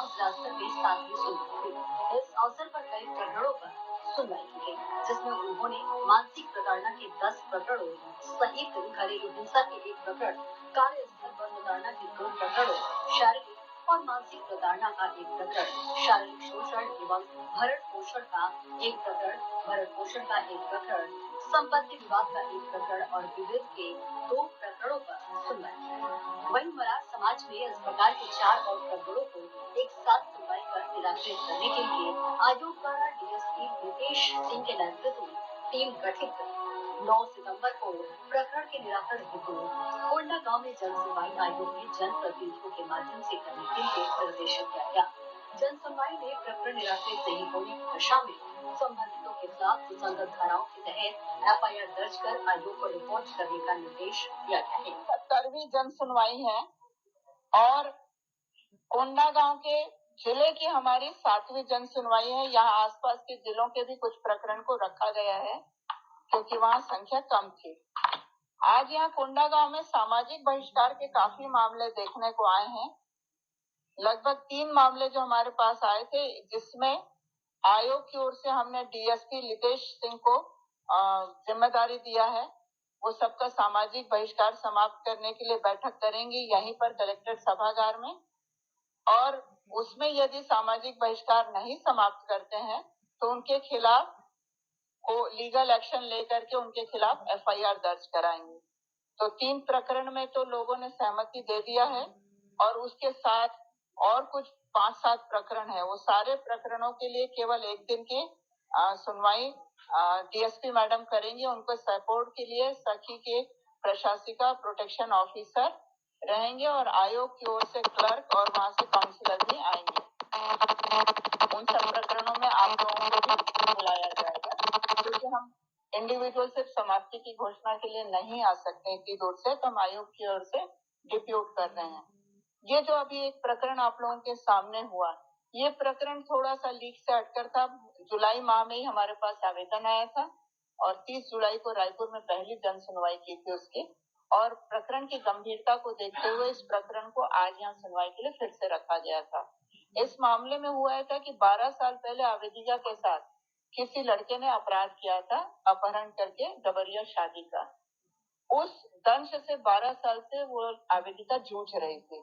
जिला स्तर में 7वीं सुनवाई हुई। इस अवसर पर कई प्रकरणों पर सुनवाई की गई, जिसमें उन्होंने मानसिक प्रताड़ना के 10 प्रकरणों सहित घरेलू हिंसा के 1 प्रकरण, कार्यस्थल पर प्रताड़ना के 2 प्रकरणों, शारीरिक और मानसिक प्रताड़ना का 1 प्रकरण, शारीरिक शोषण एवं भरण पोषण का 1 प्रकरण, भरण पोषण का 1 प्रकरण, संपत्ति विवाद का 1 प्रकरण और विवेक के 2 प्रकरणों पर सुनवाई की। वहीं मरार समाज में इस प्रकार के 4 और प्रकरणों को एक साथ सुनवाई कर निराकृत करने के लिए आयोग द्वारा डीएसपी नितेश सिंह के नेतृत्व में टीम गठित 9 सितंबर को प्रकरण के निराकरण हेतु कोंडा गांव में जन सुनवाई आयोग में जनप्रतिनिधियों के माध्यम से करने के लिए निर्देशित किया गया। जन सुनवाई में प्रकरण निराकृत नहीं होने की दशा में संबंधितों के खिलाफ सुसंगत धाराओं के तहत एफआईआर दर्ज कर आयोग को रिपोर्ट करने का निर्देश दिया गया है। 70वीं जन सुनवाई है और कोंडा गांव के जिले की हमारी 7वीं जन सुनवाई है। यहाँ आसपास के जिलों के भी कुछ प्रकरण को रखा गया है क्योंकि वहाँ संख्या कम थी। आज यहाँ कोंडा गांव में सामाजिक बहिष्कार के काफी मामले देखने को आए हैं। लगभग 3 मामले जो हमारे पास आए थे, जिसमें आयोग की ओर से हमने डीएसपी नितेश सिंह को जिम्मेदारी दिया है। वो सबका सामाजिक बहिष्कार समाप्त करने के लिए बैठक करेंगे यहीं पर कलेक्ट्रेट सभागार में, और उसमें यदि सामाजिक बहिष्कार नहीं समाप्त करते हैं तो उनके खिलाफ को लीगल एक्शन लेकर के उनके खिलाफ एफआईआर दर्ज कराएंगे। तो 3 प्रकरण में तो लोगों ने सहमति दे दिया है और उसके साथ और कुछ 5-7 प्रकरण है। वो सारे प्रकरणों के लिए केवल 1 दिन की सुनवाई डीएसपी मैडम करेंगे। उनको सपोर्ट के लिए सखी के प्रशासिका प्रोटेक्शन ऑफिसर रहेंगे और आयोग की ओर से क्लर्क और वहां से काउंसलर भी आएंगे। उन सब प्रकरणों में आप लोगों को भी बुलाया जाएगा, क्योंकि हम इंडिविजुअल सिर्फ समाप्ति की घोषणा के लिए नहीं आ सकते इतनी दूर से, तो हम आयोग की ओर से डिप्यूट कर रहे हैं। ये जो अभी एक प्रकरण आप लोगों के सामने हुआ, ये प्रकरण थोड़ा सा लीक से हटकर था। जुलाई माह में ही हमारे पास आवेदन आया था और 30 जुलाई को रायपुर में पहली जन सुनवाई की थी उसकी, और प्रकरण की गंभीरता को देखते हुए इस प्रकरण को आज यहाँ सुनवाई के लिए फिर से रखा गया था। इस मामले में हुआ था कि 12 साल पहले आवेदिका के साथ किसी लड़के ने अपराध किया था, अपहरण करके गबरिया शादी का। उस दंश से 12 साल से वो आवेदिका जूझ रही थी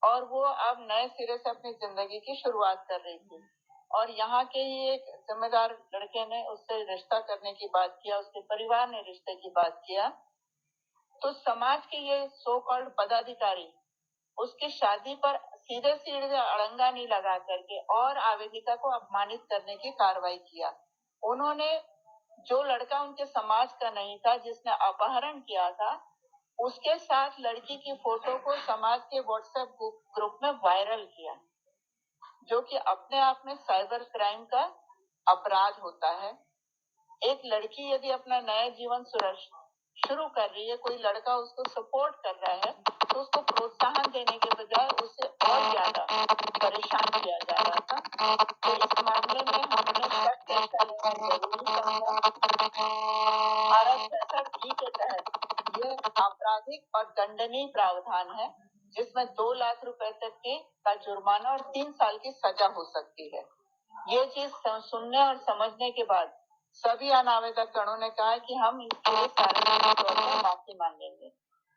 और वो अब नए सिरे से अपनी जिंदगी की शुरुआत कर रही थी। और यहाँ के ही एक जिम्मेदार लड़के ने उससे रिश्ता करने की बात किया, उसके परिवार ने रिश्ते की बात किया, तो समाज के ये सो कॉल्ड पदाधिकारी उसकी शादी पर सीधे अड़ंगा नहीं लगा करके और आवेदिका को अपमानित करने की कार्रवाई किया। उन्होंने जो लड़का उनके समाज का नहीं था, जिसने अपहरण किया था, उसके साथ लड़की की फोटो को समाज के व्हाट्सएप ग्रुप में वायरल किया, जो कि अपने आप में साइबर क्राइम का अपराध होता है। एक लड़की यदि अपना नया जीवन शुरू कर रही है, कोई लड़का उसको सपोर्ट कर रहा है, तो उसको प्रोत्साहन देने के बजाय उसे और ज्यादा परेशान किया जा रहा था। तो इस मामले में हमने सख्त एक्शन लेना जरूरी समझा। भारत 65 के तहत ये आपराधिक और दंडनीय प्रावधान है, जिसमें 2 लाख रुपए तक का जुर्माना और 3 साल की सजा हो सकती है। ये चीज सुनने और समझने के बाद सभी अनावेदक गणों ने कहा कि हम इसके लिए सार्वजनिक तौर पर माफी मांगेंगे।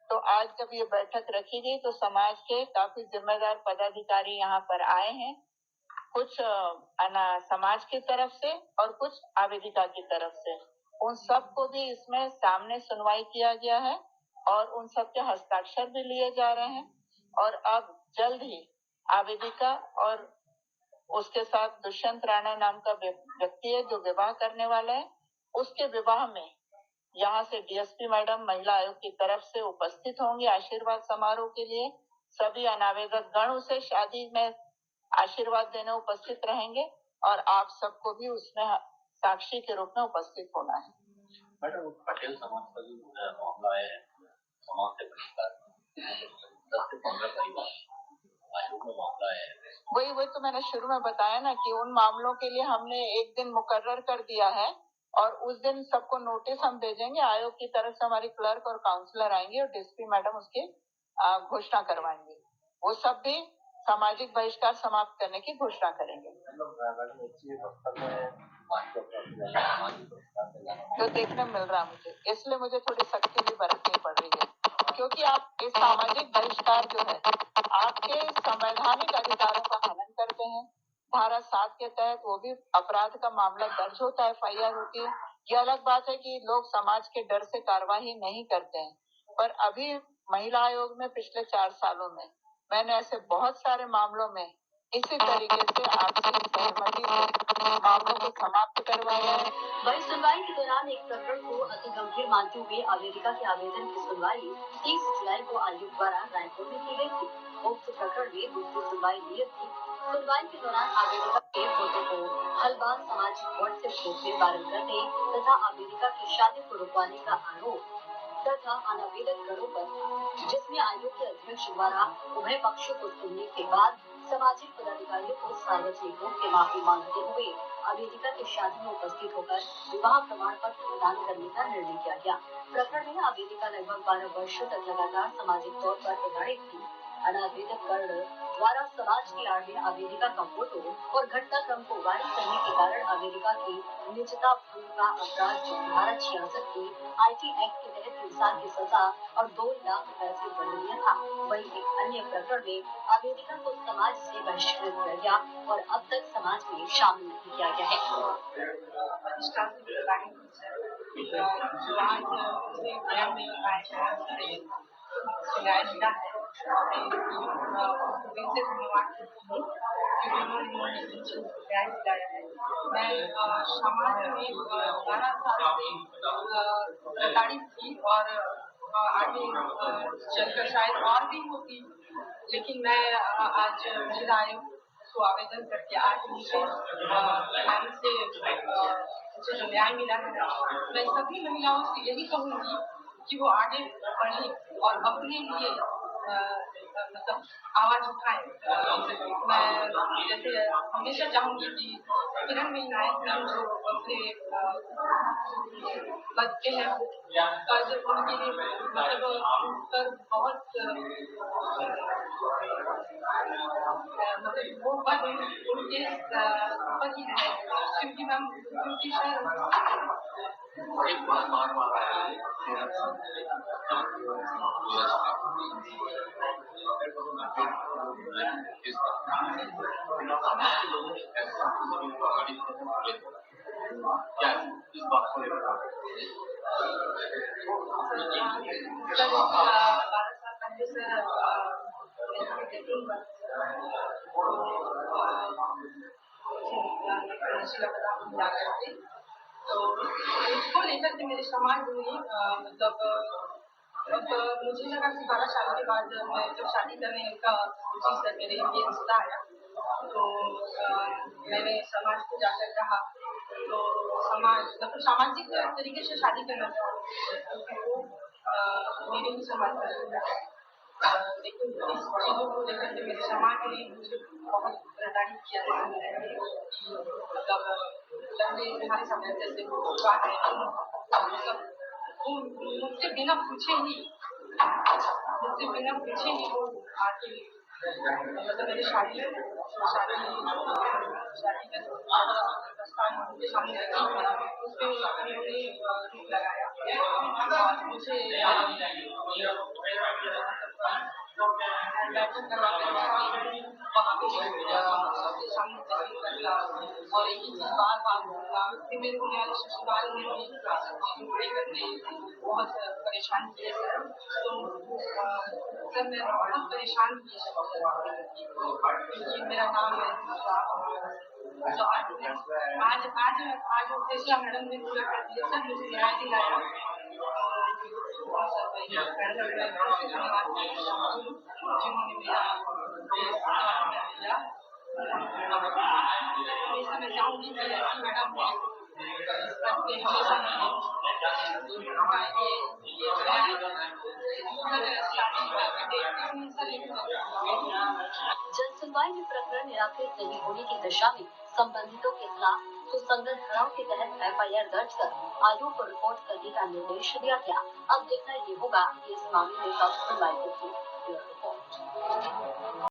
तो आज जब ये बैठक रखी गई तो समाज के काफी जिम्मेदार पदाधिकारी यहाँ पर आए हैं, कुछ समाज की तरफ से और कुछ आवेदिका की तरफ से। उन सबको भी इसमें सामने सुनवाई किया गया है और उन सबके हस्ताक्षर भी लिए जा रहे हैं। और अब जल्द ही आवेदिका और उसके साथ दुष्यंत राणा नाम का व्यक्ति है जो विवाह करने वाला है, उसके विवाह में यहाँ से डीएसपी मैडम महिला आयोग की तरफ से उपस्थित होंगे आशीर्वाद समारोह के लिए। सभी अनावेदक गण उसे शादी में आशीर्वाद देने उपस्थित रहेंगे और आप सबको भी उसमें साक्षी के रूप में उपस्थित होना है। मैडम, पटेल समाज का जो मामला है, समाज से बहिष्कार 10 से 15 परिवार आयोग में मामला है, वही तो मैंने शुरू में बताया ना कि उन मामलों के लिए हमने एक दिन मुकर्रर कर दिया है और उस दिन सबको नोटिस हम भेजेंगे। आयोग की तरफ से हमारी क्लर्क और काउंसलर आएंगे और डीएसपी मैडम उसकी घोषणा करवाएंगे। वो सब भी सामाजिक बहिष्कार समाप्त करने की घोषणा करेंगे। तो देखने मिल रहा मुझे, इसलिए मुझे थोड़ी सख्ती भी बरतनी पड़ रही है, क्योंकि आप इस सामाजिक बहिष्कार जो है आपके संवैधानिक अधिकारों का हनन करते हैं। धारा 7 के तहत वो भी अपराध का मामला दर्ज होता है, FIR होती है। ये अलग बात है कि लोग समाज के डर से कार्रवाई नहीं करते हैं, पर अभी महिला आयोग में पिछले 4 सालों में मैंने ऐसे बहुत सारे मामलों में इसी तरीके से आपसी सहमति से मामलों को समाप्त करवाया है। वही सुनवाई के दौरान एक प्रकरण को अति गंभीर मानते हुए अमेरिका के आवेदन की सुनवाई 30 जुलाई को आयोग द्वारा रायपुर में की गई थी। उक्त प्रकरण में दूसरी सुनवाई नियत थी। सुनवाई के दौरान अमेरिका के फोटो को हलबान सामाजिक व्हाट्सएप ग्रुप में वायरल करने तथा अमेरिका की शादी को रुकवाने का आरोप तथा अनावेदक गणों पर, जिसमें आयोग के अध्यक्ष द्वारा उभय पक्षों को सुनने के बाद सामाजिक पदाधिकारियों को सार्वजनिक रूप से माफी मांगते हुए अमेरिका की शादी में उपस्थित होकर विवाह प्रमाण पत्र प्रदान करने का निर्णय किया गया। प्रकरण में अमेरिका लगभग 12 वर्षों तक लगातार सामाजिक तौर पर प्रताड़ित थी। अनावेदक कर्ण द्वारा समाज की आड़ में अमेरिका का फोटो और घटनाक्रम को वायरल करने के कारण अमेरिका की निजता भंग का अपराध जो धारा 66 की IT एक्ट के तहत 3 साल की सजा और 2 लाख रुपए से दंडनीय था। वहीं एक अन्य प्रकरण में अमेरिका को समाज से बहिष्कृत किया गया और अब तक समाज में शामिल नहीं किया गया है। मैं समाज में 12 साल से प्रताड़ित थी और आगे चलकर शायद और भी होती, लेकिन मैं आज महिला आयोग को आवेदन करके आज मुझे जो न्याय मिला है, मैं सभी महिलाओं से यही कहूंगी कि वो आगे बढ़े और अपने लिए मतलब आवाज उठाए। मैं जैसे हमेशा चाहूंगी कि किरण महिलाएं जो अपने बच्चे हैं जब उनके मतलब पर बहुत मतलब वो पद उनके ऊपर ही रहे, क्योंकि मैम उनकी एक बात बार है इस बात को तो उसको लेकर के मेरे समाज में मतलब मुझे लगा कि 12 साल के बाद मैं जब शादी करने का कोशिश कर मेरे लिए रिश्ता आया, तो मैंने समाज को जाकर कहा, तो समाज मतलब सामाजिक तरीके से शादी करना चाहूँ, वो मेरे ही समाज का लेकिन इस चीजों को लेकर के मेरे समाज ने मुझे बहुत प्रताड़ित किया है। मतलब हमारे सामने जैसे बात है, मतलब वो मुझसे बिना पूछे ही वो आके मतलब मेरी शादी उनके सामने उसमें उन्होंने रोक लगाया और मुझे बैठक करवाकर वहाँ पे सबके सामने करना और एक ही चीज बार बोलना, फिर मेरे को न्याय ससुराल में बहुत परेशान किए। तो सर मैं बहुत परेशान किए क्योंकि मेरा नाम है, तो आज फैसला मैडम ने पूरा कर दिया, सर मुझे न्याय दिलाया। जिन्होंने मेरा मैं चाहूंगी कि मैडम जन सुनवाई में प्रकरण निराकृत नहीं होने की दिशा में संबंधितों के खिलाफ सुसंगत धाराओं के तहत FIR दर्ज कर आयोग को रिपोर्ट करने का निर्देश दिया गया। अब देखना ये होगा कि इस मामले में कब सुनवाई होगी।